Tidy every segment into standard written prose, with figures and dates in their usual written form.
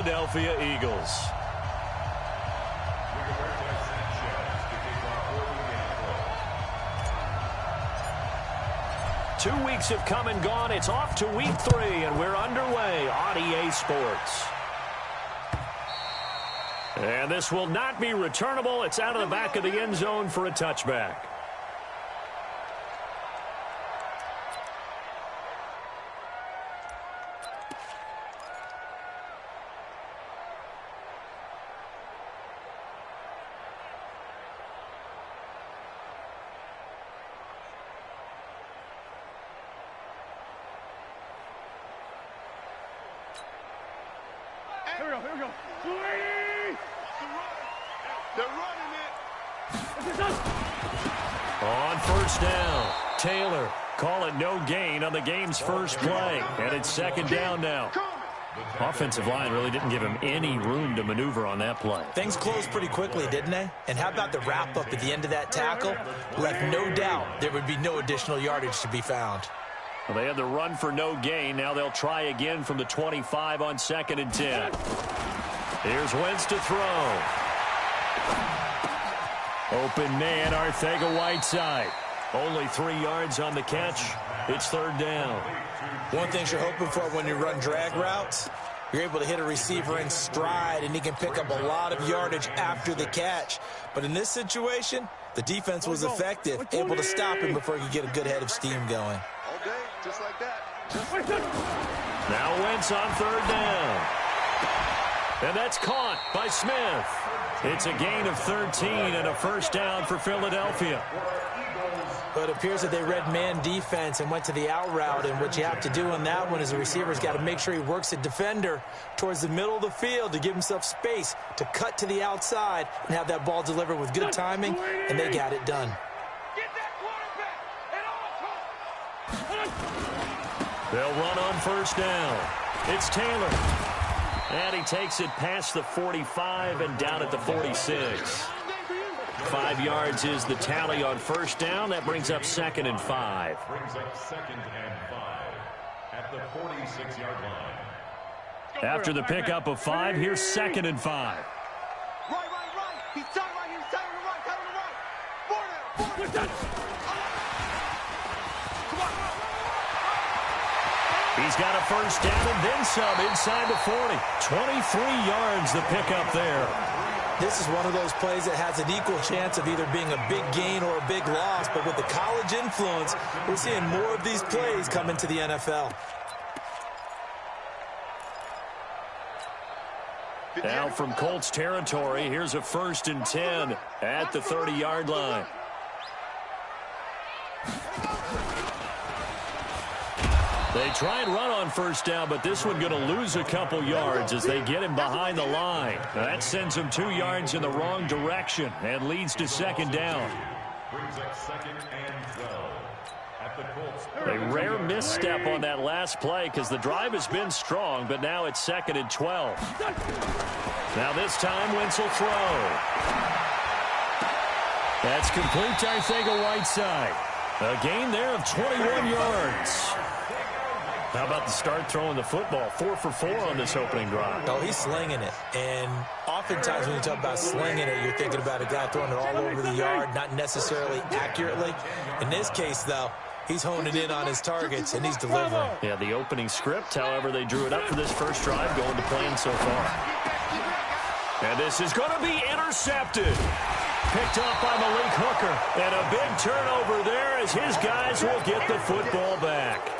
Philadelphia Eagles. Two weeks have come and gone. It's off to week 3, and we're underway on EA Sports. And this will not be returnable. It's out of the back of the end zone for a touchback. Here we go. They're running it. On first down, Taylor call it no gain on the game's first play. And it's second down now. Offensive line really didn't give him any room to maneuver on that play. Things closed pretty quickly, didn't they? And how about the wrap-up at the end of that tackle? Left no doubt there would be no additional yardage to be found. Well, they had the run for no gain. Now they'll try again from the 25 on 2nd and 10. Here's Wentz to throw. Open man, Arcega-Whiteside. Only 3 yards on the catch. It's third down. One thing you're hoping for when you run drag routes, you're able to hit a receiver in stride, and he can pick up a lot of yardage after the catch. But in this situation, the defense was effective, able to stop him before he could get a good head of steam going. Okay, just like that. Now Wentz on third down. And that's caught by Smith. It's a gain of 13 and a first down for Philadelphia. But it appears that they read man defense and went to the out route, and what you have to do on that one is the receiver's got to make sure he works the defender towards the middle of the field to give himself space to cut to the outside and have that ball delivered with good timing, and they got it done. They'll run on first down. It's Taylor. And he takes it past the 45 and down at the 46. 5 yards is the tally on first down. That brings up 2nd and 5. Brings up 2nd and 5 at the 46-yard line. After the pickup of 5, here's 2nd and 5. Right. He's tight right here. He's tight on the right. Four down. Come on. He's got a first down and then some inside the 40. 23 yards the pickup there. This is one of those plays that has an equal chance of either being a big gain or a big loss, but with the college influence, we're seeing more of these plays come into the NFL. Now from Colts territory, here's a 1st and 10 at the 30-yard line. They try and run on first down, but this one going to lose a couple yards as they get him behind the line. Now that sends him 2 yards in the wrong direction and leads to second down. Brings up 2nd and 12 at the Colts. A rare misstep on that last play because the drive has been strong, but now it's 2nd and 12. Now this time, Wentz will throw. That's complete to Arcega-Whiteside. A gain there of 21 yards. How about the start throwing the football? 4 for 4 on this opening drive. Oh, he's slinging it. And oftentimes when you talk about slinging it, you're thinking about a guy throwing it all over the yard, not necessarily accurately. In this case, though, he's honing in on his targets, and he's delivering. Yeah, the opening script, however, they drew it up for this first drive, going to plan so far. And this is going to be intercepted. Picked up by Malik Hooker. And a big turnover there as his guys will get the football back.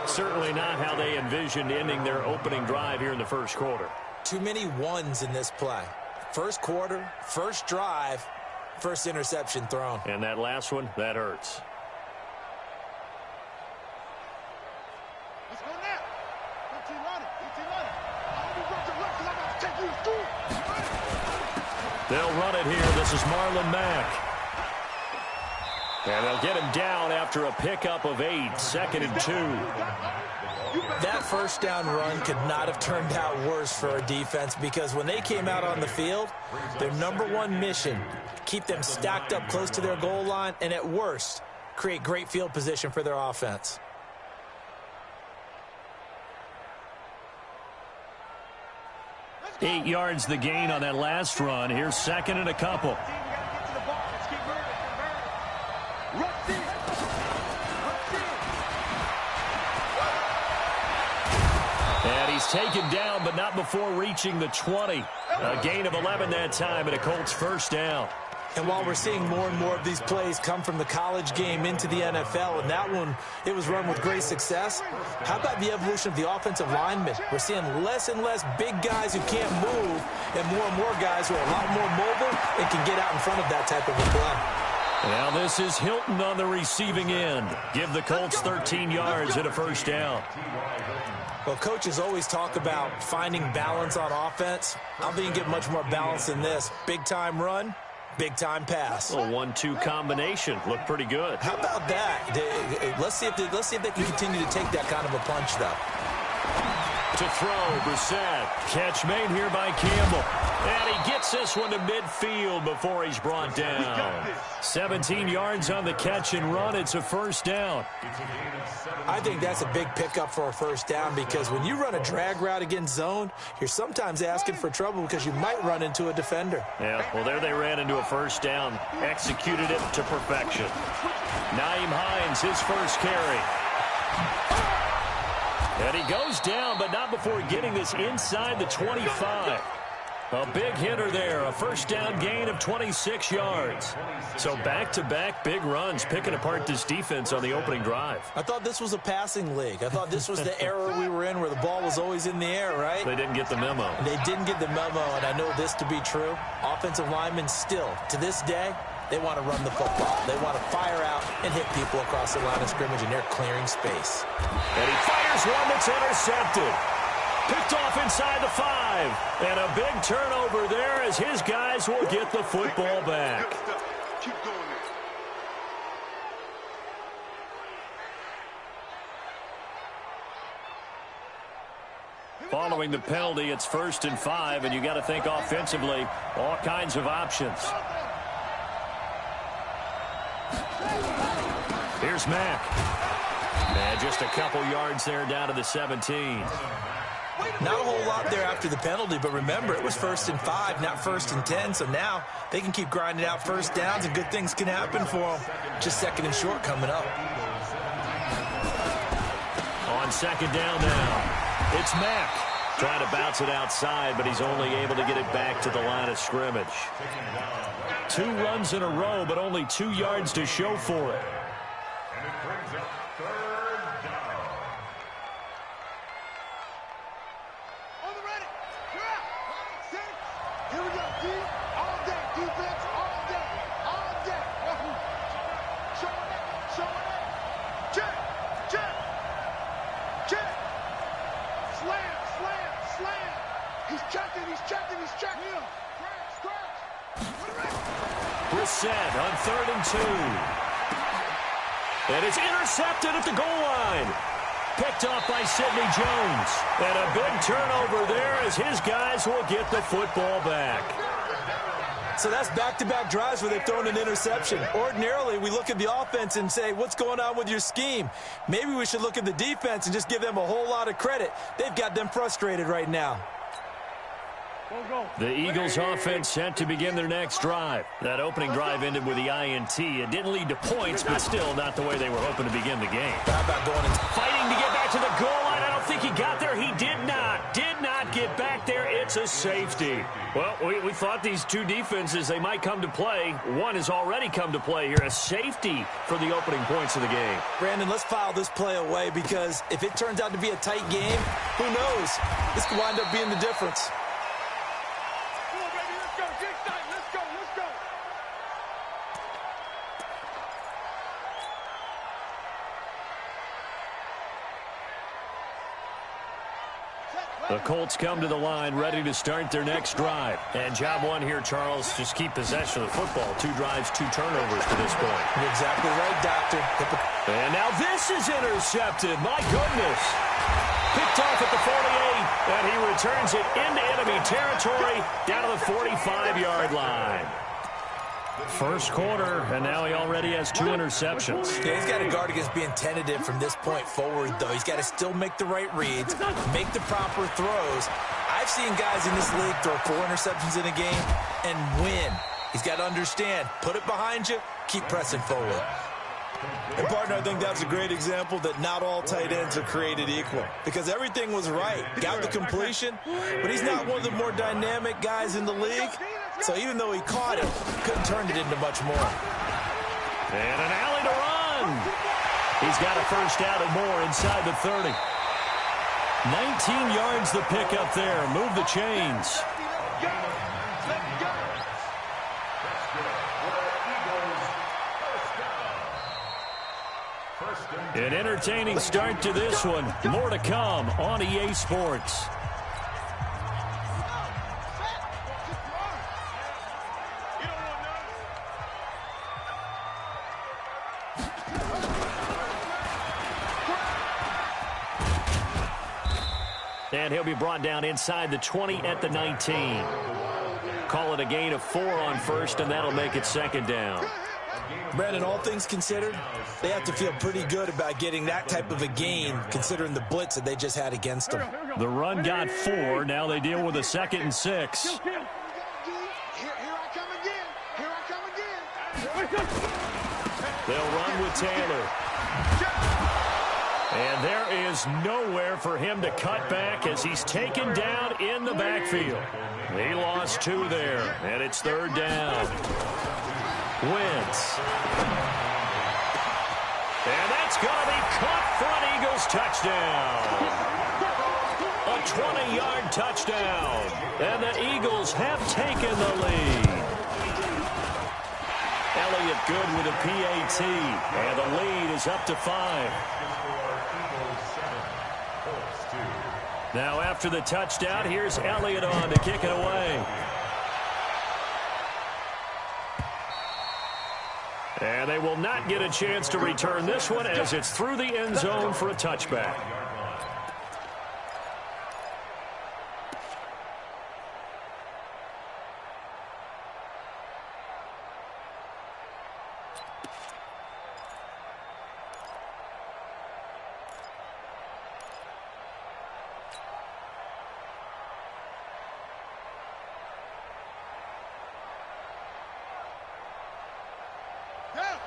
Certainly not how they envisioned ending their opening drive here in the first quarter. Too many ones in this play. First quarter, first drive, first interception thrown. And that last one, that hurts. Let's go now. 15 running. I'll be running left because I'm about to take you through. They'll run it here. This is Marlon Mack. And they'll get him down after a pickup of 8, 2nd and 2. That first down run could not have turned out worse for our defense because when they came out on the field, their #1 mission, keep them stacked up close to their goal line, and at worst, create great field position for their offense. 8 yards the gain on that last run. Here's second and a couple. And he's taken down, but not before reaching the 20. A gain of 11 that time, and a Colts first down. And while we're seeing more and more of these plays come from the college game into the NFL, and that one, it was run with great success, how about the evolution of the offensive linemen? We're seeing less and less big guys who can't move and more guys who are a lot more mobile and can get out in front of that type of a play. Now this is Hilton on the receiving end. Give the Colts 13 yards and a first down. Well, coaches always talk about finding balance on offense. I don't think you can get much more balance than this. Big-time run, big-time pass. A 1-2 combination. Looked pretty good. How about that? Let's see if they can continue to take that kind of a punch, though. To throw, Brissett. Catch made here by Campbell. And he gets this one to midfield before he's brought down. 17 yards on the catch and run. It's a first down. I think that's a big pickup for a first down because when you run a drag route against zone, you're sometimes asking for trouble because you might run into a defender. Yeah, well, there they ran into a first down. Executed it to perfection. Nyheim Hines, his first carry. And he goes down, but not before getting this inside the 25. A big hitter there, a first down gain of 26 yards. So back-to-back big runs, picking apart this defense on the opening drive. I thought this was a passing league. I thought this was the era we were in where the ball was always in the air, right? They didn't get the memo. And they didn't get the memo, and I know this to be true. Offensive linemen still, to this day, they want to run the football. They want to fire out and hit people across the line of scrimmage, and they're clearing space. And he fires one that's intercepted. Picked off inside the 5. And a big turnover there as his guys will get the football back. Keep going there. Following the penalty, it's 1st and 5, and you got to think offensively, all kinds of options. Here's Mack. And just a couple yards there down to the 17. Not a whole lot there after the penalty, but remember, it was 1st and 5, not 1st and 10, so now they can keep grinding out first downs, and good things can happen for them. Just 2nd and short coming up. On 2nd down now, it's Mack. Trying to bounce it outside, but he's only able to get it back to the line of scrimmage. 2 runs in a row, but only 2 yards to show for it. And it brings up 3rd down. On the ready. You're out. 6. Here we go. D. All day. Defense. All day. All day. Showing it. Showing it. Check. Check. Check. Slam. Slam. Slam. He's checking. He's checking. He's checking. Scratch. Brissett on 3rd and 2. And it's intercepted at the goal line. Picked off by Sidney Jones. And a big turnover there as his guys will get the football back. So that's back-to-back drives where they've thrown an interception. Ordinarily, we look at the offense and say, what's going on with your scheme? Maybe we should look at the defense and just give them a whole lot of credit. They've got them frustrated right now. The Eagles offense set to begin their next drive. That opening drive ended with the INT. It didn't lead to points, but still not the way they were hoping to begin the game. How about going into fighting to get back to the goal line? I don't think he got there. He did not. Did not get back there. It's a safety. Well, we thought these two defenses, they might come to play. One has already come to play here. A safety for the opening points of the game. Brandon, let's file this play away because if it turns out to be a tight game, who knows? This could wind up being the difference. The Colts come to the line ready to start their next drive. And job one here, Charles, just keep possession of the football. 2 drives, 2 turnovers to this point. You're exactly right, Doctor. And now this is intercepted. My goodness. Picked off at the 48, and he returns it into enemy territory down to the 45-yard line. First quarter, and now he already has 2 interceptions. Yeah, he's got to guard against being tentative from this point forward, though. He's got to still make the right reads, make the proper throws. I I've seen guys in this league throw 4 interceptions in a game and win. He's got to understand, put it behind you, keep pressing forward. And, partner, I think that's a great example that not all tight ends are created equal because everything was right. Got the completion, but he's not one of the more dynamic guys in the league. So even though he caught it, couldn't turn it into much more. And an alley to run. He's got a first down and more inside the 30. 19 yards the pickup there. Move the chains. An entertaining start to this one. More to come on EA Sports. And he'll be brought down inside the 20 at the 19. Call it a gain of 4 on first, and that'll make it second down. Brandon, all things considered, they have to feel pretty good about getting that type of a gain considering the blitz that they just had against them. The run got 4. Now they deal with a 2nd and 6. Here I come again. Here I come again. They'll run with Taylor. And there is nowhere for him to cut back as he's taken down in the backfield. He lost 2 there, and it's 3rd down. Wentz. And that's going to be caught for an Eagles touchdown. A 20-yard touchdown. And the Eagles have taken the lead. Elliott good with a PAT. And the lead is up to 5. Now after the touchdown, here's Elliott on to kick it away. And they will not get a chance to return this one as it's through the end zone for a touchback.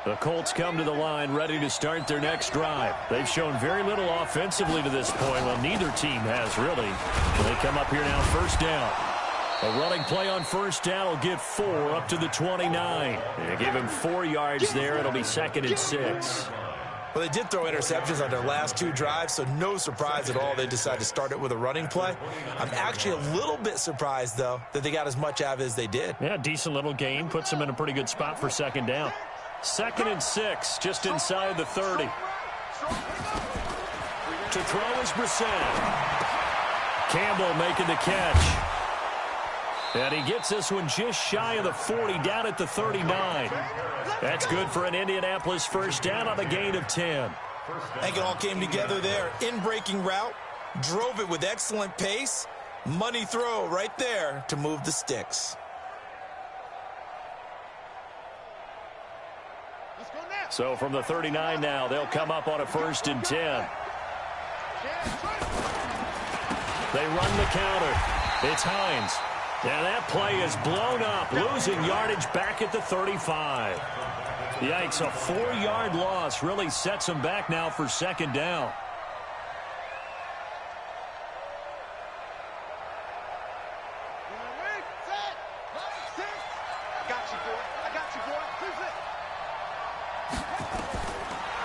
The Colts come to the line ready to start their next drive. They've shown very little offensively to this point. Well, neither team has really. They come up here now, first down. A running play on first down will get 4 up to the 29. They give him 4 yards there. It'll be 2nd and 6. Well, they did throw interceptions on their last 2 drives, so no surprise at all they decided to start it with a running play. I'm actually a little bit surprised, though, that they got as much out of it as they did. Yeah, decent little gain. Puts them in a pretty good spot for 2nd down. 2nd and 6, just inside the 30. To throw is Brissett. Campbell making the catch. And he gets this one just shy of the 40, down at the 39. That's good for an Indianapolis first down on a gain of 10. I think it all came together there. In-breaking route, drove it with excellent pace. Money throw right there to move the sticks. So from the 39 now, they'll come up on a 1st and 10. They run the counter. It's Hines. And that play is blown up, losing yardage back at the 35. Yikes, a 4-yard loss really sets them back now for 2nd down.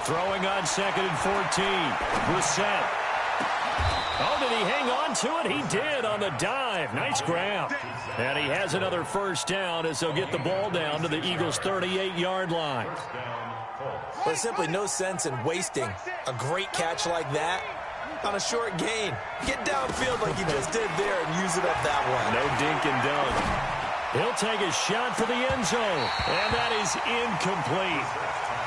Throwing on 2nd and 14. Brissett. Oh, did he hang on to it? He did on the dive. Nice grab. And he has another first down as they'll get the ball down to the Eagles' 38-yard line. There's simply no sense in wasting a great catch like that on a short gain. Get downfield like he just did there and use it up that way. No dink and dunk. He'll take a shot for the end zone. And that is incomplete.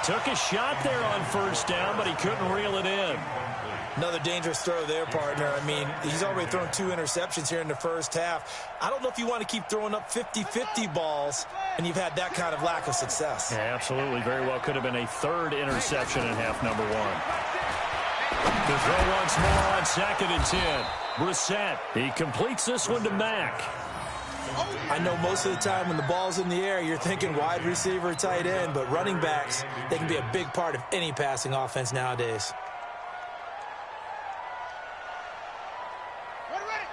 Took a shot there on first down, but he couldn't reel it in. Another dangerous throw there, partner. I mean, he's already thrown 2 interceptions here in the first half. I don't know if you want to keep throwing up 50-50 balls, and you've had that kind of lack of success. Yeah, absolutely. Very well could have been a 3rd interception in half number 1. To throw once more on 2nd and 10. Brissett, he completes this one to Mack. I know most of the time when the ball's in the air, you're thinking wide receiver, tight end, but running backs, they can be a big part of any passing offense nowadays.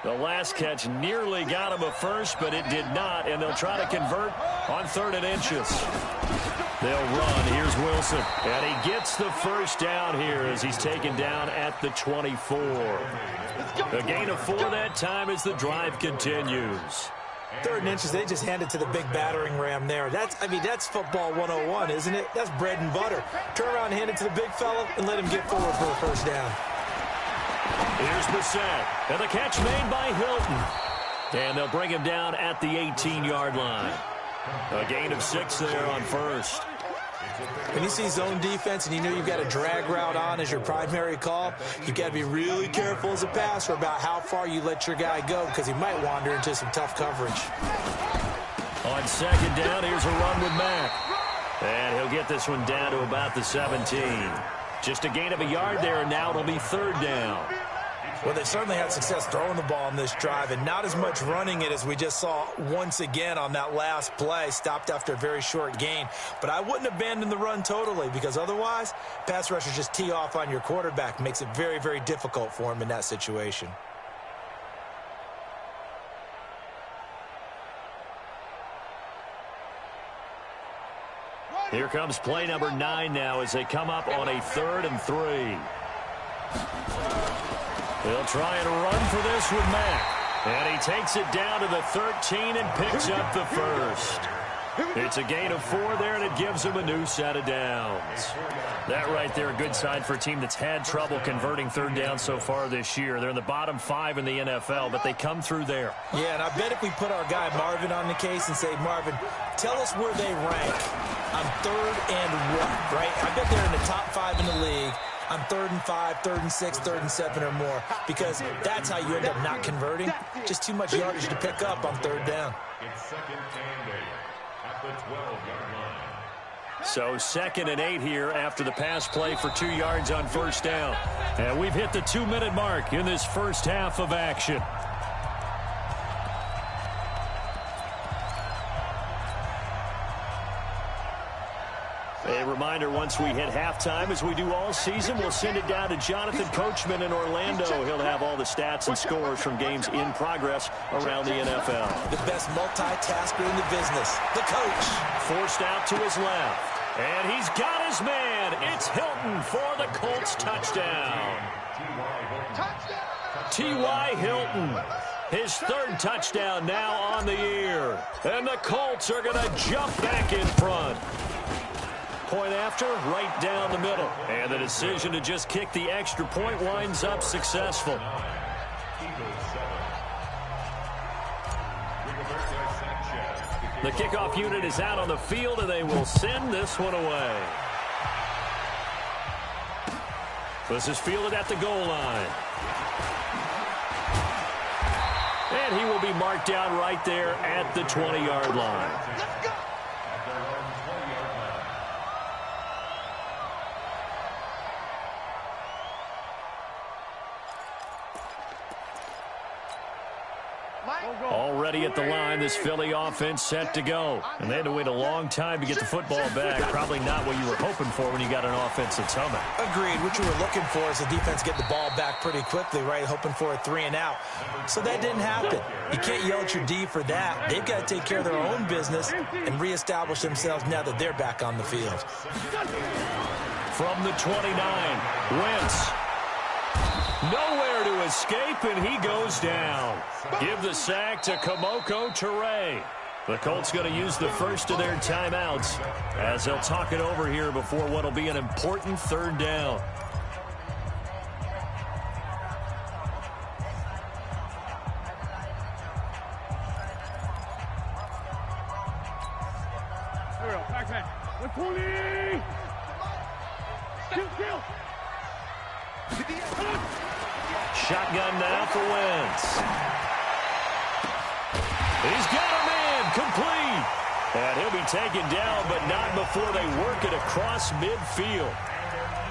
The last catch nearly got him a first, but it did not, and they'll try to convert on 3rd and inches. They'll run. Here's Wilson, and he gets the first down here as he's taken down at the 24. A gain of 4 that time as the drive continues. 3rd and inches, they just hand it to the big battering ram there. That's football 101, isn't it? That's bread and butter. Turn around and hand it to the big fella and let him get forward for a first down. Here's Brissett, and the catch made by Hilton. And they'll bring him down at the 18-yard line. A gain of 6 there on 1st. When you see zone defense and you know you've got a drag route on as your primary call, you've got to be really careful as a passer about how far you let your guy go because he might wander into some tough coverage. On 2nd down, here's a run with Mack. And he'll get this one down to about the 17. Just a gain of a yard there, and now it'll be 3rd down. Well, they certainly had success throwing the ball in this drive, and not as much running it as we just saw once again on that last play, stopped after a very short gain. But I wouldn't abandon the run totally, because otherwise, pass rushers just tee off on your quarterback. Makes it very, very difficult for him in that situation. Here comes play number 9 now as they come up on a 3rd and 3. They'll try and run for this with Mack. And he takes it down to the 13 and picks up the first. It's a gain of 4 there, and it gives him a new set of downs. That right there, a good sign for a team that's had trouble converting 3rd down so far this year. They're in the bottom 5 in the NFL, but they come through there. Yeah, and I bet if we put our guy Marvin on the case and say, Marvin, tell us where they rank on 3rd and 1, right? I bet they're in the top 5 in the league on 3rd and 5, 3rd and 6, 3rd and 7 or more, because that's how you end up not converting. Just too much yardage to pick up on 3rd down. It's 2nd and 8 at the 12-yard line. So 2nd and 8 here after the pass play for 2 yards on 1st down. And we've hit the 2-minute mark in this first half of action. A reminder, once we hit halftime, as we do all season, we'll send it down to Jonathan Coachman in Orlando. He'll have all the stats and scores from games in progress around the NFL. The best multitasker in the business, the coach. Forced out to his left. And he's got his man. It's Hilton for the Colts touchdown. T.Y. Hilton. His 3rd touchdown now on the year. And the Colts are going to jump back in front. Point after, right down the middle. And the decision to just kick the extra point winds up successful. The kickoff unit is out on the field, and they will send this one away. This is fielded at the goal line. And he will be marked down right there at the 20-yard line. Already at the line, this Philly offense set to go. And they had to wait a long time to get the football back. Probably not what you were hoping for when you got an offense that's humming. Agreed. What you were looking for is the defense get the ball back pretty quickly, right? Hoping for a 3 and out. So that didn't happen. You can't yell at your D for that. They've got to take care of their own business and reestablish themselves now that they're back on the field. From the 29, Wentz. Nowhere to escape, and he goes down. Give the sack to Kamoko Toure. The Colts going to use the first of their timeouts as they'll talk it over here before what will be an important 3rd down. Here we go. Back. Let's pull it. Kill. Shotgun now for Wentz. He's got a man complete. And he'll be taken down, but not before they work it across midfield.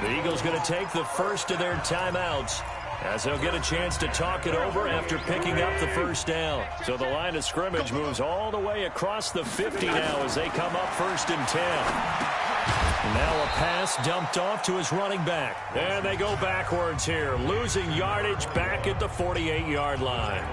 The Eagles going to take the first of their timeouts, as they'll get a chance to talk it over after picking up the first down. So the line of scrimmage moves all the way across the 50 now as they come up 1st and 10. And now a pass dumped off to his running back. And they go backwards here, losing yardage back at the 48-yard line.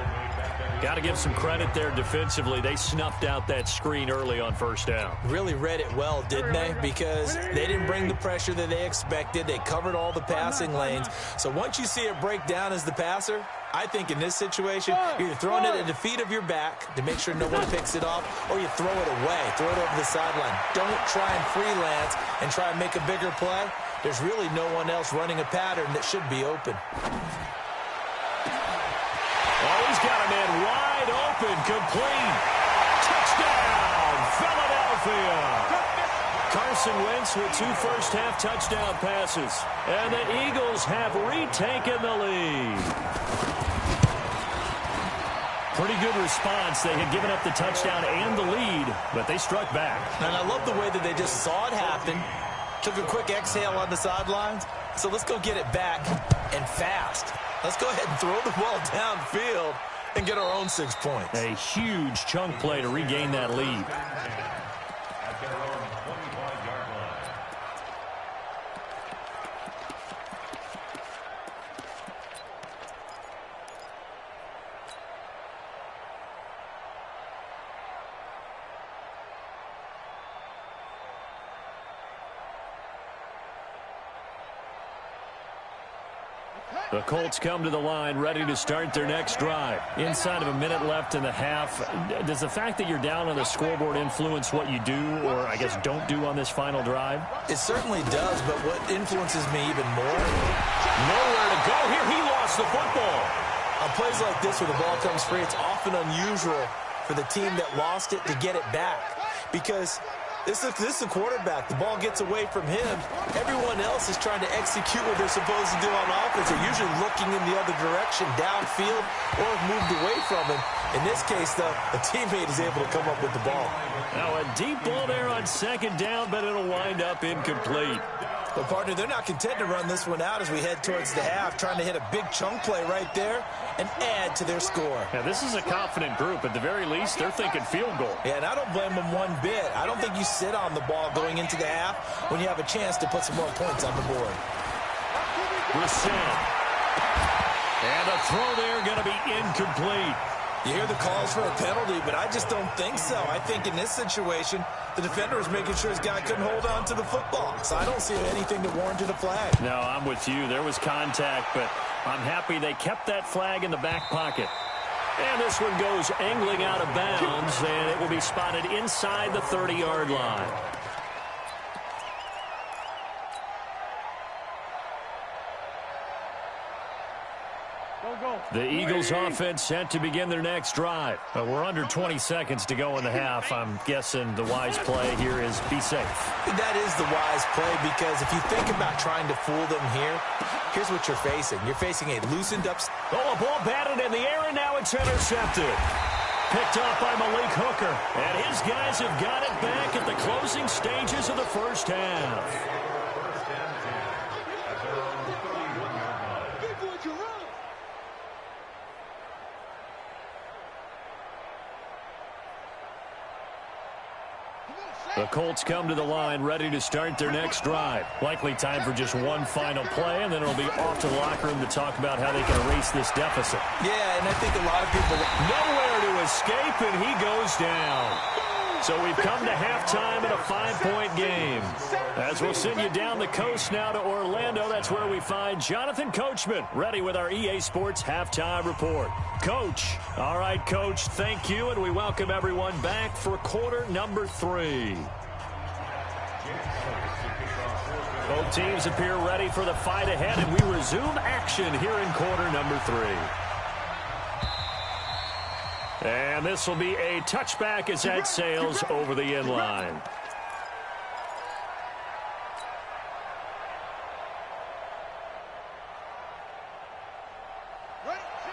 Got to give some credit there defensively. They snuffed out that screen early on 1st down. Really read it well, didn't they? Because they didn't bring the pressure that they expected. They covered all the passing lanes. So once you see it break down as the passer, I think in this situation, you're either throwing it at the feet of your back to make sure no one picks it off, or you throw it away, throw it over the sideline. Don't try and freelance and try and make a bigger play. There's really no one else running a pattern that should be open. Oh, he's got a man wide open, complete. Touchdown, Philadelphia. Carson Wentz with 2 first-half touchdown passes. And the Eagles have retaken the lead. Pretty good response. They had given up the touchdown and the lead, but they struck back. And I love the way that they just saw it happen, took a quick exhale on the sidelines. So let's go get it back, and fast. Let's go ahead and throw the ball downfield and get our own 6 points. A huge chunk play to regain that lead. At their own 25-yard line. The Colts come to the line ready to start their next drive. Inside of a minute left in the half, does the fact that you're down on the scoreboard influence what you do, or I guess don't do on this final drive? It certainly does, but what influences me even more? Nowhere to go here. He lost the football. On plays like this where the ball comes free, it's often unusual for the team that lost it to get it back. Because this is the quarterback. The ball gets away from him. Everyone else is trying to execute what they're supposed to do on offense. They're usually looking in the other direction, downfield, or moved away from him. In this case, though, a teammate is able to come up with the ball. Now a deep ball there on 2nd down, but it'll wind up incomplete. But, partner, they're not content to run this one out as we head towards the half, trying to hit a big chunk play right there and add to their score. Yeah, this is a confident group. At the very least, they're thinking field goal. Yeah, and I don't blame them one bit. I don't think you sit on the ball going into the half when you have a chance to put some more points on the board. Brissett. And a throw there going to be incomplete. You hear the calls for a penalty, but I just don't think so. I think in this situation, the defender was making sure his guy couldn't hold on to the football. So I don't see anything that warranted a flag. No, I'm with you. There was contact, but I'm happy they kept that flag in the back pocket. And this one goes angling out of bounds, and it will be spotted inside the 30-yard line. The Eagles offense set to begin their next drive. We're under 20 seconds to go in the half. I'm guessing the wise play here is be safe. That is the wise play, because if you think about trying to fool them here, here's what you're facing. You're facing a loosened up... Oh, a ball batted in the air, and now it's intercepted. Picked off by Malik Hooker. And his guys have got it back at the closing stages of the first half. The Colts come to the line ready to start their next drive. Likely time for just one final play, and then it'll be off to the locker room to talk about how they can erase this deficit. Yeah, and I think a lot of people... Nowhere to escape, and he goes down. So we've come to halftime in a 5-point game. As we'll send you down the coast now to Orlando, that's where we find Jonathan Coachman, ready with our EA Sports Halftime Report. Coach. All right, Coach, thank you, and we welcome everyone back for quarter number 3. Both teams appear ready for the fight ahead, and we resume action here in quarter number 3. And this will be a touchback as that sails over the end line.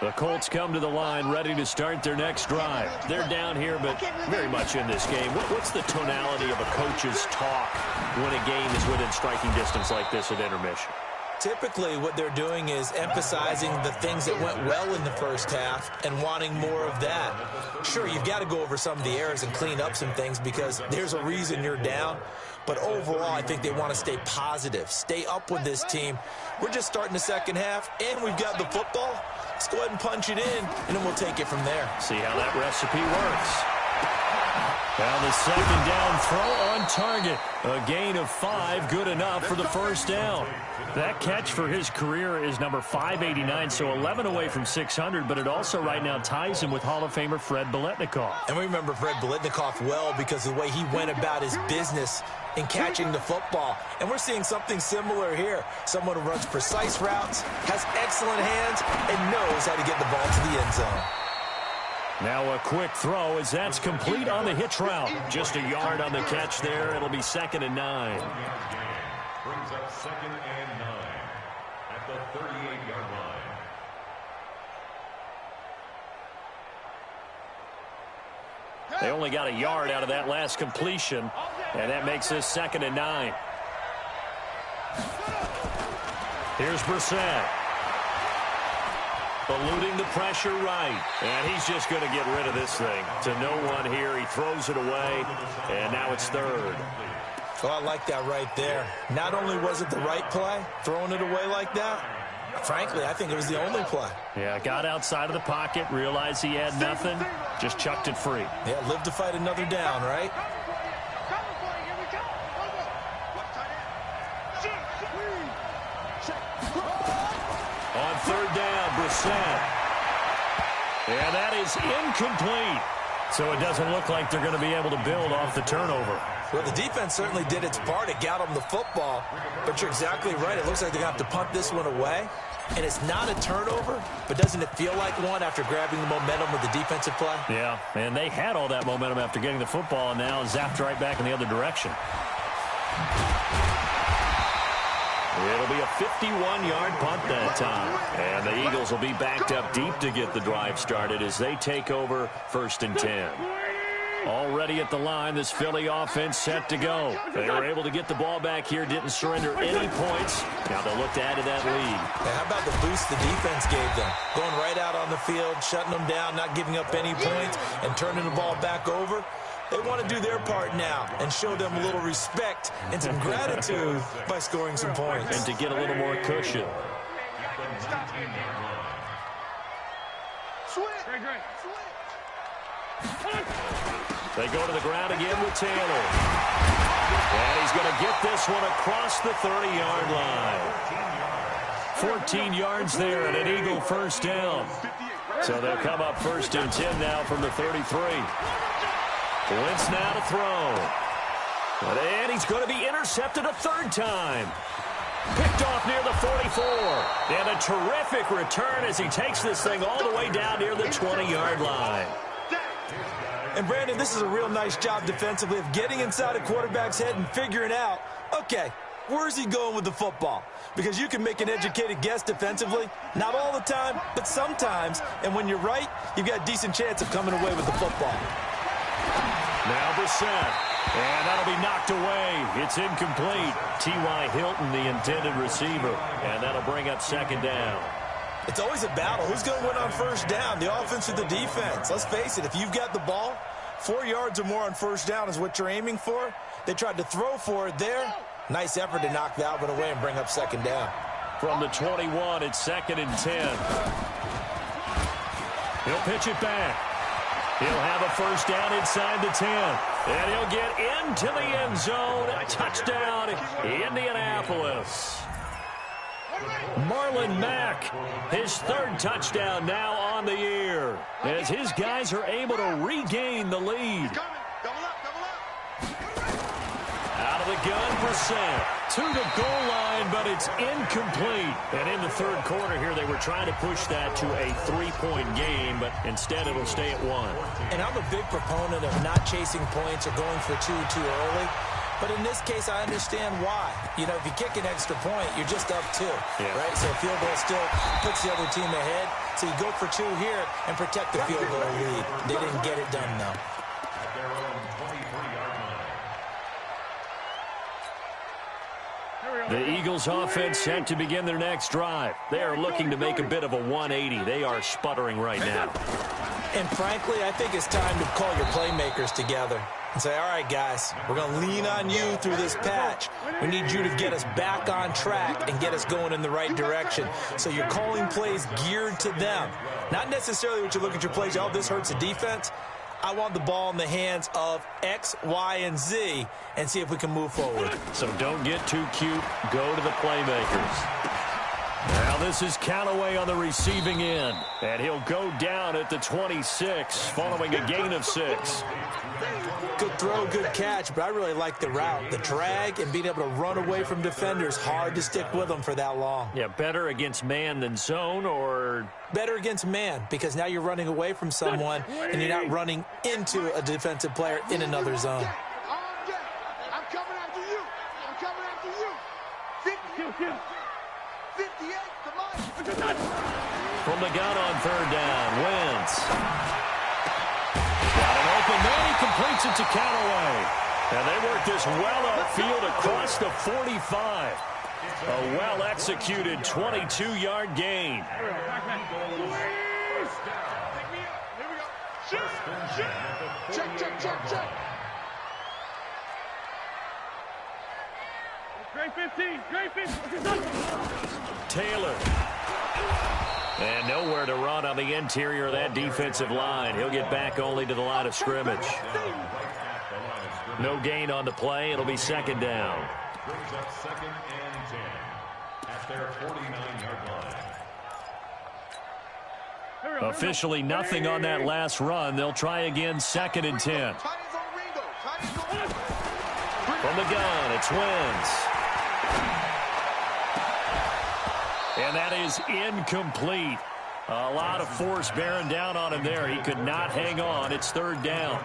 Ready, The Colts come to the line ready to start their next drive. They're down here, but very much in this game. What's the tonality of a coach's talk when a game is within striking distance like this at intermission? Typically, what they're doing is emphasizing the things that went well in the first half and wanting more of that. Sure, you've got to go over some of the errors and clean up some things because there's a reason you're down. But overall, I think they want to stay positive, stay up with this team. We're just starting the second half, and we've got the football. Let's go ahead and punch it in, and then we'll take it from there. See how that recipe works. Down the second down throw on target. A gain of 5, good enough for the first down. That catch for his career is number 589, so 11 away from 600, but it also right now ties him with Hall of Famer Fred Biletnikoff. And we remember Fred Biletnikoff well because of the way he went about his business in catching the football. And we're seeing something similar here. Someone who runs precise routes, has excellent hands, and knows how to get the ball to the end zone. Now a quick throw as that's complete on the hitch route. Just a yard on the catch there. It'll be 2nd and 9. Brings up 2nd and 9 at the 38-yard line. They only got a yard out of that last completion, and that makes this 2nd and 9. Here's Brissett. Eluding the pressure right. And he's just going to get rid of this thing. To no one here. He throws it away, and now it's 3rd. Oh, I like that right there. Not only was it the right play, throwing it away like that, frankly, I think it was the only play. Yeah, got outside of the pocket, realized he had nothing, just chucked it free. Yeah, live to fight another down, right? On 3rd down, Brissett. And that is incomplete. So it doesn't look like they're going to be able to build off the turnover. Well, the defense certainly did its part. It got them the football. But you're exactly right. It looks like they're going to have to punt this one away. And it's not a turnover, but doesn't it feel like one after grabbing the momentum with the defensive play? Yeah, and they had all that momentum after getting the football, and now zapped right back in the other direction. It'll be a 51-yard punt that time. And the Eagles will be backed up deep to get the drive started as they take over 1st and 10. Already at the line, this Philly offense set to go. They were able to get the ball back here, didn't surrender any points. Now they'll look to add to that lead. Hey, how about the boost the defense gave them? Going right out on the field, shutting them down, not giving up any points, and turning the ball back over. They want to do their part now and show them a little respect and some gratitude by scoring some points. And to get a little more cushion. They go to the ground again with Taylor. And he's going to get this one across the 30-yard line. 14 yards there and an Eagle first down. So they'll come up 1st and 10 now from the 33. Wentz now to throw. And he's going to be intercepted a 3rd time. Picked off near the 44. And a terrific return as he takes this thing all the way down near the 20-yard line. And, Brandon, this is a real nice job defensively of getting inside a quarterback's head and figuring out, okay, where's he going with the football? Because you can make an educated guess defensively. Not all the time, but sometimes. And when you're right, you've got a decent chance of coming away with the football. Now Brissett. And that'll be knocked away. It's incomplete. T.Y. Hilton, the intended receiver. And that'll bring up 2nd down. It's always a battle. Who's going to win on 1st down, the offense or the defense? Let's face it, if you've got the ball, 4 yards or more on 1st down is what you're aiming for. They tried to throw for it there. Nice effort to knock that one away and bring up 2nd down. From the 21, it's 2nd and 10. He'll pitch it back. He'll have a 1st down inside the 10. And he'll get into the end zone. Touchdown, Indianapolis. Marlon Mack, his 3rd touchdown now on the year, as his guys are able to regain the lead. Out of the gun, Brissett to the goal line, but it's incomplete. And in the 3rd quarter here, they were trying to push that to a 3-point game, but instead it'll stay at 1. And I'm a big proponent of not chasing points or going for 2 too early. But in this case, I understand why. You know, if you kick an extra point, you're just up 2, right? So a field goal still puts the other team ahead. So you go for 2 here and protect the field goal lead. They didn't get it done, though. At their own 23-yard line. The Eagles offense set to begin their next drive. They are looking to make a bit of a 180. They are sputtering right now. And frankly, I think it's time to call your playmakers together and say, all right, guys, we're going to lean on you through this patch. We need you to get us back on track and get us going in the right direction. So you're calling plays geared to them. Not necessarily what you look at your plays, oh, this hurts the defense. I want the ball in the hands of X, Y, and Z and see if we can move forward. So don't get too cute. Go to the playmakers. Now this is Callaway on the receiving end. And he'll go down at the 26 following a gain of 6. Good throw, good catch, but I really like the route. The drag and being able to run away from defenders, hard to stick with them for that long. Yeah, better against man than zone, or better against man, because now you're running away from someone and you're not running into a defensive player in another zone. I'm coming after you. I'm coming after you. 58 to mine. From the gun on 3rd down, Wentz. Got an open man, he completes it to Callaway. And they work this well upfield across the 45. A well-executed 22-yard gain. Here we go. Shoot. Check. Great 15. Taylor. And nowhere to run on the interior of that defensive line. He'll get back only to the line of scrimmage. No gain on the play. It'll be 2nd down. Brings up 2nd and 10 at their 49-yard line. Officially nothing on that last run. They'll try again, 2nd and 10. From the gun, it's Wentz. And that is incomplete. A lot of force bearing down on him there. He could not hang on. It's 3rd down.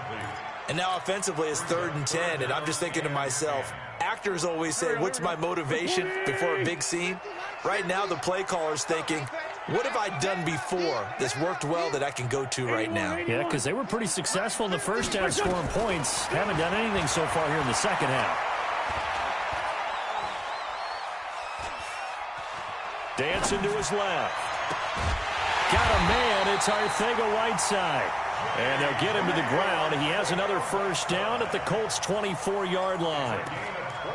And now offensively it's 3rd and 10, and I'm just thinking to myself, actors always say, what's my motivation before a big scene? Right now the play caller's thinking, what have I done before that's worked well that I can go to right now? Yeah, because they were pretty successful in the first half scoring points. Haven't done anything so far here in the second half. Dancing to his left. Got a man. It's Arcega-Whiteside. And they'll get him to the ground. He has another 1st down at the Colts' 24-yard line.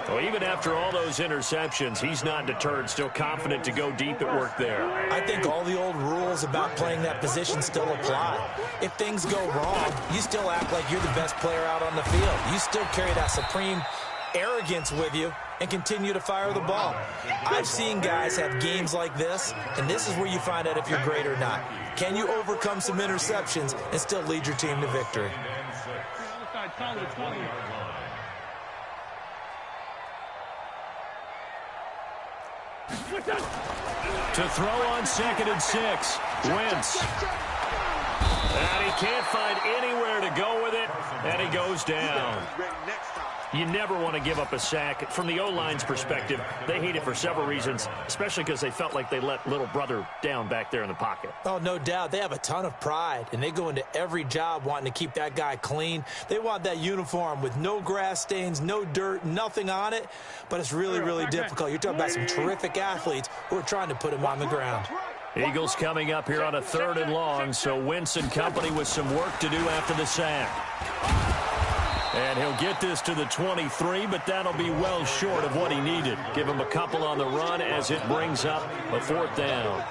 Well, even after all those interceptions, he's not deterred, still confident to go deep at work there. I think all the old rules about playing that position still apply. If things go wrong, you still act like you're the best player out on the field. You still carry that supreme arrogance with you and continue to fire the ball. I've seen guys have games like this, and this is where you find out if you're great or not. Can you overcome some interceptions and still lead your team to victory? To throw on 2nd and 6, Wentz. And he can't find anywhere to go with it, and he goes down. You never want to give up a sack. From the O-line's perspective, they hate it for several reasons, especially because they felt like they let little brother down back there in the pocket. Oh, no doubt. They have a ton of pride, and they go into every job wanting to keep that guy clean. They want that uniform with no grass stains, no dirt, nothing on it, but it's really, really difficult. You're talking about some terrific athletes who are trying to put him on the ground. Eagles coming up here on a 3rd and long, so Wentz and company with some work to do after the sack. And he'll get this to the 23, but that'll be well short of what he needed. Give him a couple on the run as it brings up a 4th down.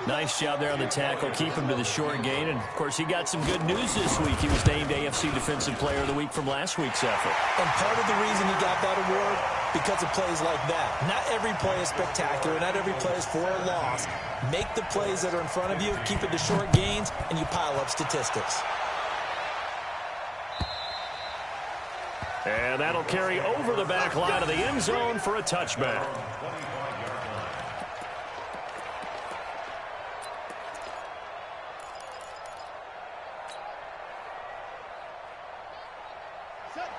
Nice job there on the tackle. Keep him to the short gain. And, of course, he got some good news this week. He was named AFC Defensive Player of the Week from last week's effort. And part of the reason he got that award, because of plays like that. Not every play is spectacular. Not every play is for a loss. Make the plays that are in front of you, keep it to short gains, and you pile up statistics. And that'll carry over the back line of the end zone for a touchback.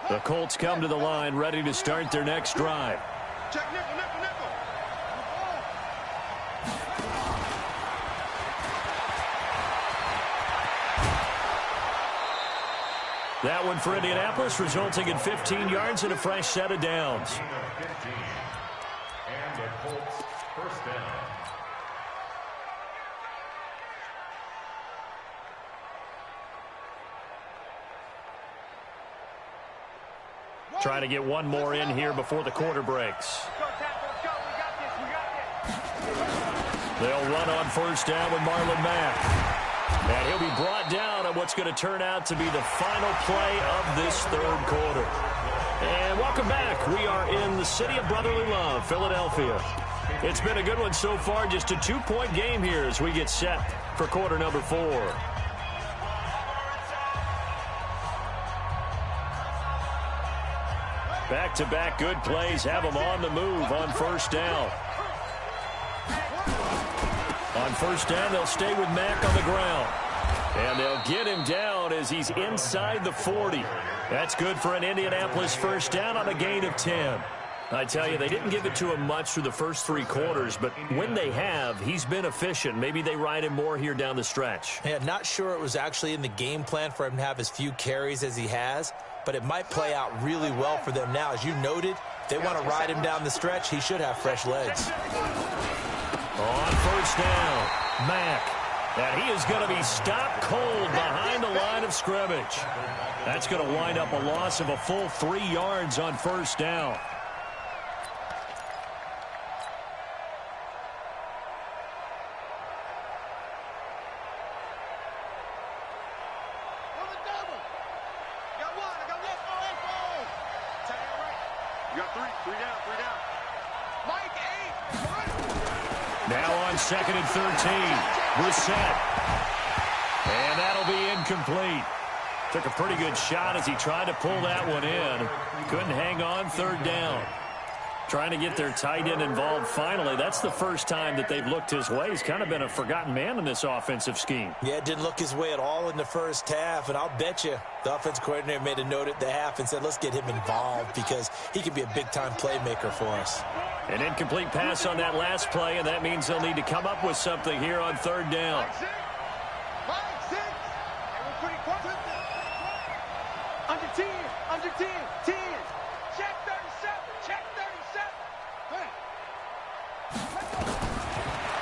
The Colts come to the line, ready to start their next drive. Check nickel. That one for Indianapolis, resulting in 15 yards and a fresh set of downs. And the Colts first down. Trying to get one more in here before the quarter breaks. They'll run on first down with Marlon Mack. And he'll be brought down on what's going to turn out to be the final play of this third quarter. And welcome back. We are in the city of brotherly love, Philadelphia. It's been a good one so far. Just a 2-point game here as we get set for quarter number 4. Back-to-back good plays have them on the move on first down. On first down, they'll stay with Mack on the ground. And they'll get him down as he's inside the 40. That's good for an Indianapolis first down on a gain of 10. I tell you, they didn't give it to him much through the first 3 quarters, but when they have, he's been efficient. Maybe they ride him more here down the stretch. Yeah, not sure it was actually in the game plan for him to have as few carries as he has, but it might play out really well for them now. As you noted, if they want to ride him down the stretch, he should have fresh legs. On first down, Mack. And he is going to be stopped cold behind the line of scrimmage. That's going to wind up a loss of a full 3 yards on first down. Now on 2nd and 13, Brissett. And that'll be incomplete. Took a pretty good shot as he tried to pull that one in. Couldn't hang on, 3rd down. Trying to get their tight end involved finally. That's the first time that they've looked his way. He's kind of been a forgotten man in this offensive scheme. Yeah, it didn't look his way at all in the first half, and I'll bet you the offensive coordinator made a note at the half and said, let's get him involved because he can be a big-time playmaker for us. An incomplete pass on that last play, and that means they'll need to come up with something here on 3rd down. Under 10, under 10, 10. Check 37, check 37.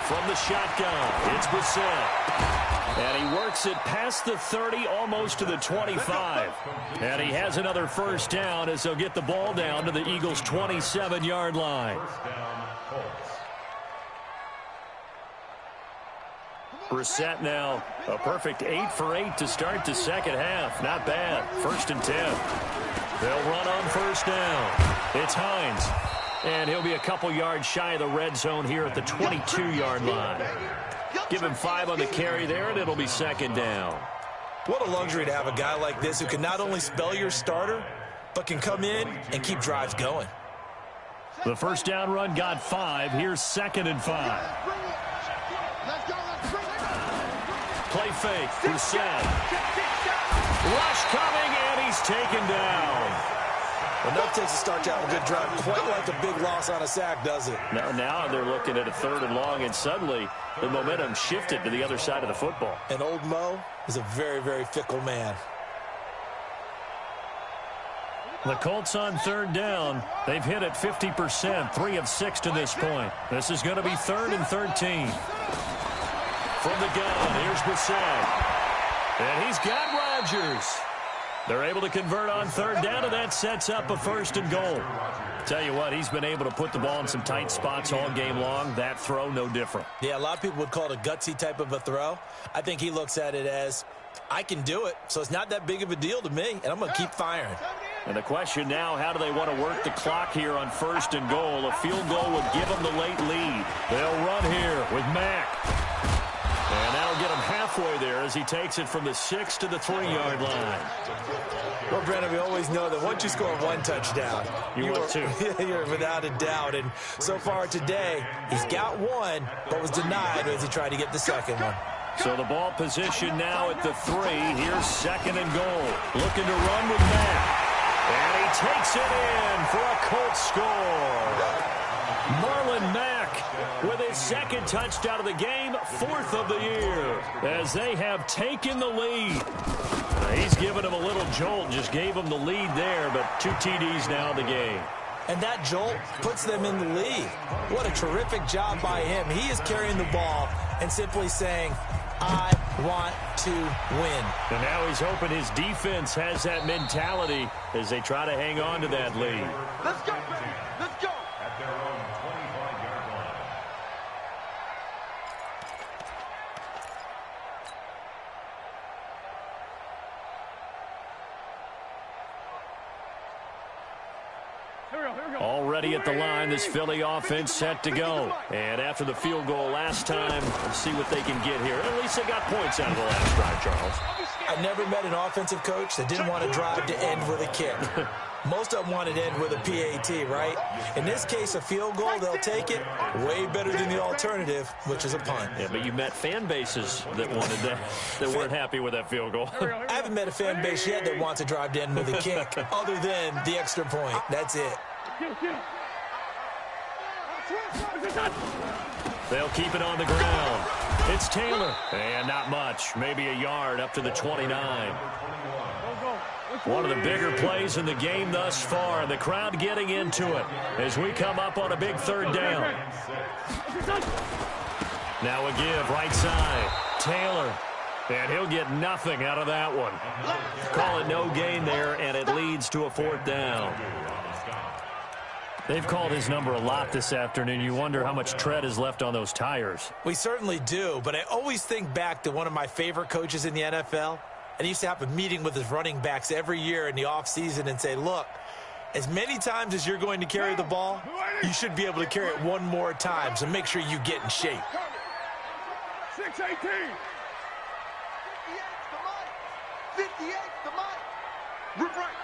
From the shotgun, it's Brissett. And he works it past the 30, almost to the 25. And he has another first down as they'll get the ball down to the Eagles' 27-yard line. Brissett now a perfect 8 for 8 to start the second half. Not bad. 1st and 10. They'll run on first down. It's Hines. And he'll be a couple yards shy of the red zone here at the 22-yard line. Give him 5 on the carry there, and it'll be 2nd down. What a luxury to have a guy like this who can not only spell your starter, but can come in and keep drives going. The first down run got 5. Here's 2nd and 5. Play fake. Brissett. Rush coming, and he's taken down. Enough takes to start you out a good drive. Quite like a big loss on a sack, does it? Now they're looking at a 3rd and long, and suddenly the momentum shifted to the other side of the football. And old Mo is a very, very fickle man. The Colts on 3rd down. They've hit it 50%, 3 of 6 to this point. This is going to be 3rd and 13. From the gun, here's Brissett. And he's got Rodgers. They're able to convert on 3rd down, and that sets up a 1st and goal. Tell you what, he's been able to put the ball in some tight spots all game long. That throw, no different. Yeah, a lot of people would call it a gutsy type of a throw. I think he looks at it as, I can do it, so it's not that big of a deal to me, and I'm going to keep firing. And the question now, how do they want to work the clock here on 1st and goal? A field goal would give them the late lead. They'll run here with Mack. And that'll get him halfway there as he takes it from the 6 to the 3-yard line. Well, Brandon, we always know that once you score 1 touchdown, you are 2. You're without a doubt. And so far today, he's got 1, but was denied as he tried to get the 2nd one. So the ball position now at the 3. Here's 2nd and goal. Looking to run with Mack. And he takes it in for a Colts score. Marlon Mack with his second touchdown of the game, 4th of the year, as they have taken the lead. He's given him a little jolt, just gave him the lead there, but 2 TDs now in the game. And that jolt puts them in the lead. What a terrific job by him. He is carrying the ball and simply saying, I want to win. And now he's hoping his defense has that mentality as they try to hang on to that lead. Let's go, baby. Let's go. At their own 25-yard line. Already at the line, this Philly offense set to go. And after the field goal last time, we'll see what they can get here. At least they got points out of the last drive, Charles. I never met an offensive coach that didn't want to drive to end with a kick. Most of them wanted to end with a PAT, right? In this case, a field goal, they'll take it. Way better than the alternative, which is a punt. Yeah, but you met fan bases that wanted that, that weren't happy with that field goal. I haven't met a fan base yet that wants to drive to end with a kick, other than the extra point. That's it. They'll keep it on the ground. It's Taylor. And not much. Maybe a yard up to the 29. One of the bigger plays in the game thus far. The crowd getting into it as we come up on a big 3rd down. Now a give right side. Taylor. And he'll get nothing out of that one. Call it no gain there, and it leads to a 4th down. They've called his number a lot this afternoon. You wonder how much tread is left on those tires. We certainly do, but I always think back to one of my favorite coaches in the NFL. And he used to have a meeting with his running backs every year in the offseason and say, look, as many times as you're going to carry the ball, you should be able to carry it one more time, so make sure you get in shape. 6-18. 58 the mic. Rip right.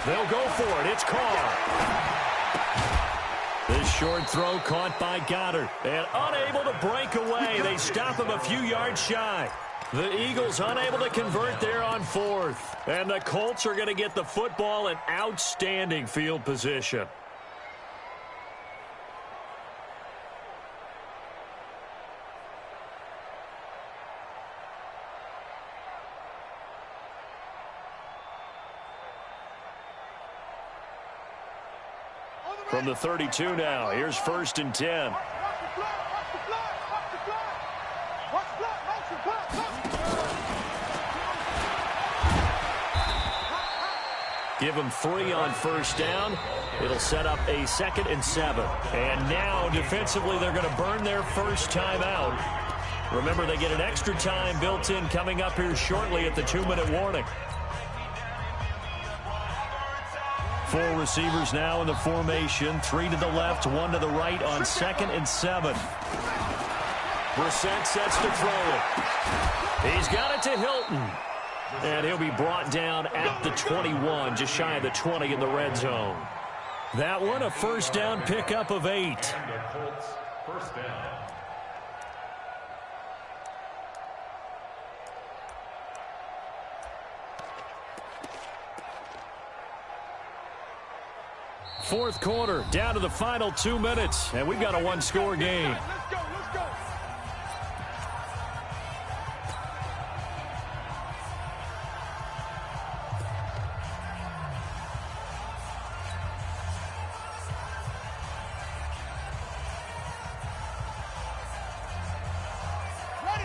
They'll go for it. It's Carr. This short throw caught by Goddard. And unable to break away. They stop him a few yards shy. The Eagles unable to convert there on 4th. And the Colts are going to get the football in outstanding field position. From the 32 now, here's 1st and 10. Give them 3 on 1st down. It'll set up a 2nd and 7. And now, defensively, they're going to burn their first timeout. Remember, they get an extra time built in coming up here shortly at the 2-minute warning. 4 receivers now in the formation. 3 to the left, 1 to the right on 2nd and 7. Brissett sets to throw it. He's got it to Hilton. And he'll be brought down at the 21, just shy of the 20 in the red zone. That one, a 1st down pickup of 8. And the Colts, 1st down. Fourth quarter, down to the final 2 minutes, and we've got a 1-score game. Let's go.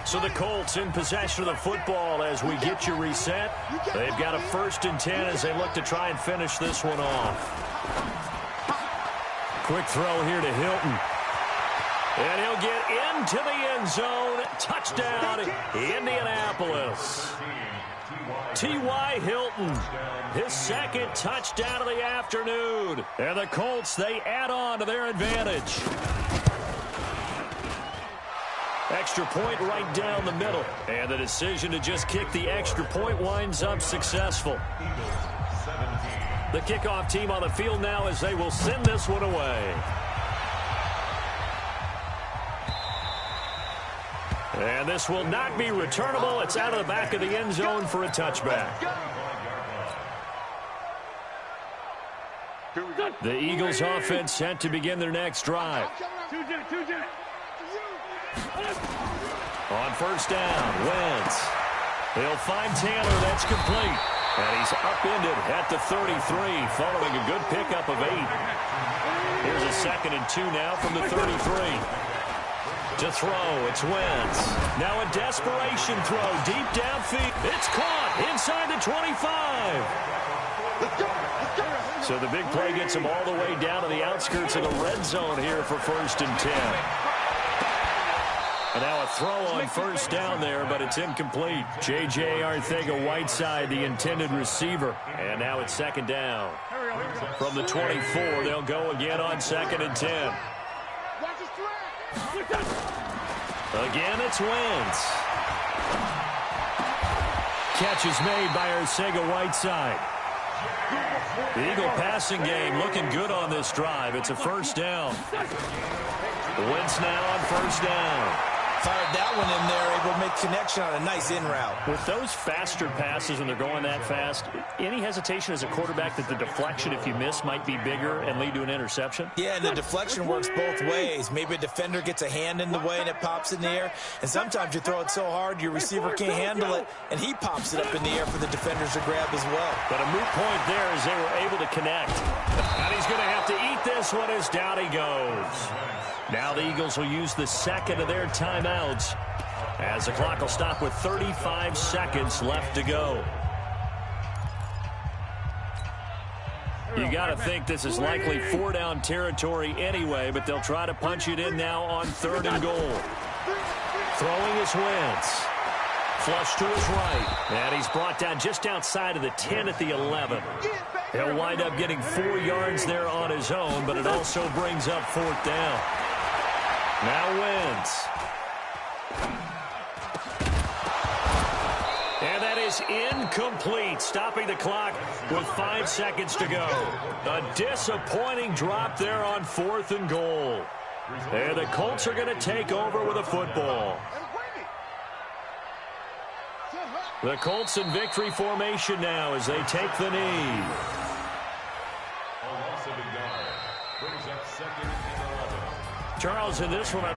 So the Colts in possession of the football as we get you reset. They've got a 1st and 10 as they look to try and finish this one off. Quick throw here to Hilton. And he'll get into the end zone. Touchdown, Indianapolis. T.Y. Hilton, his 2nd touchdown of the afternoon. And the Colts, they add on to their advantage. Extra point right down the middle. And the decision to just kick the extra point winds up successful. The kickoff team on the field now as they will send this one away. And this will not be returnable. It's out of the back of the end zone for a touchback. The Eagles offense set to begin their next drive. On first down, Wentz. He'll find Taylor. That's complete. And he's upended at the 33, following a good pickup of 8. Here's a 2nd and 2 now from the 33. To throw, it's Wentz. Now a desperation throw, deep downfield. It's caught inside the 25. So the big play gets him all the way down to the outskirts of the red zone here for 1st and 10. And now a throw on first down there, but it's incomplete. J.J. Arcega-Whiteside, the intended receiver. And now it's 2nd down. From the 24, they'll go again on 2nd and 10. Again, it's Wentz. Catch is made by Arcega-Whiteside. The Eagle passing game looking good on this drive. It's a 1st down. Wentz now on 1st down. Fired that one in there, able to make connection on a nice in route. With those faster passes when they're going that fast, any hesitation as a quarterback that the deflection, if you miss, might be bigger and lead to an interception? Yeah, and the deflection works both ways. Maybe a defender gets a hand in the way and it pops in the air. And sometimes you throw it so hard your receiver can't handle it, and he pops it up in the air for the defenders to grab as well. But a moot point there as they were able to connect. And he's going to have to eat this one as down he goes. Now the Eagles will use the 2nd of their timeouts as the clock will stop with 35 seconds left to go. You got to think this is likely 4-down territory anyway, but they'll try to punch it in now on 3rd and goal. Throwing is Wentz. Flush to his right. And he's brought down just outside of the 10 at the 11. He'll wind up getting 4 yards there on his own, but it also brings up 4th down. Now Wentz. And that is incomplete, stopping the clock with 5 seconds to go. A disappointing drop there on 4th and goal. And the Colts are going to take over with a football. The Colts in victory formation now as they take the knee. Charles, in this one...